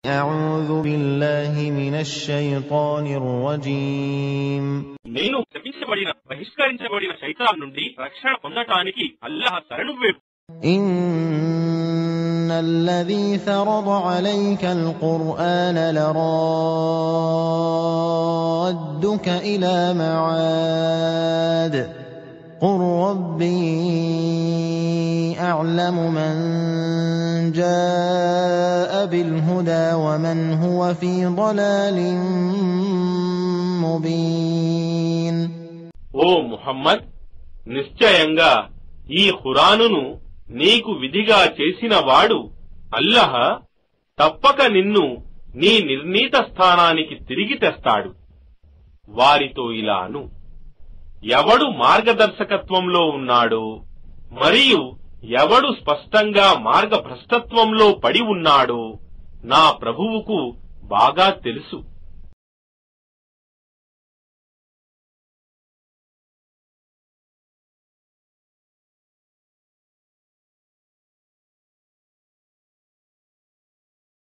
أعوذ بالله من الشيطان الرجيم నేను శపించబడిన బహిష్కరించబడిన శైతాన్ నుండి రక్షణ పొందటానికి అల్లాహ్ శరణు వేడు. إن الذي فرض عليك القرآن لرادك إلى معاد قل ربي أعلم من جاء بالهدى ومن هو في ضلال مبين. ఓ ముహమ్మద్, నిశ్చయంగా ఈ ఖురానును నీకు విధిగా చేసిన వాడు అల్లాహ్ తప్పక నిన్ను నీ నిర్ణీత స్థానానికి తిరిగి తెస్తాడు. వారితో ఇలా అను, ఎవడు మార్గదర్శకత్వంలో ఉన్నాడో మరియు ఎవడు స్పష్టంగా మార్గభ్రష్టత్వంలో పడి ఉన్నాడో నా ప్రభువుకు బాగా తెలుసు.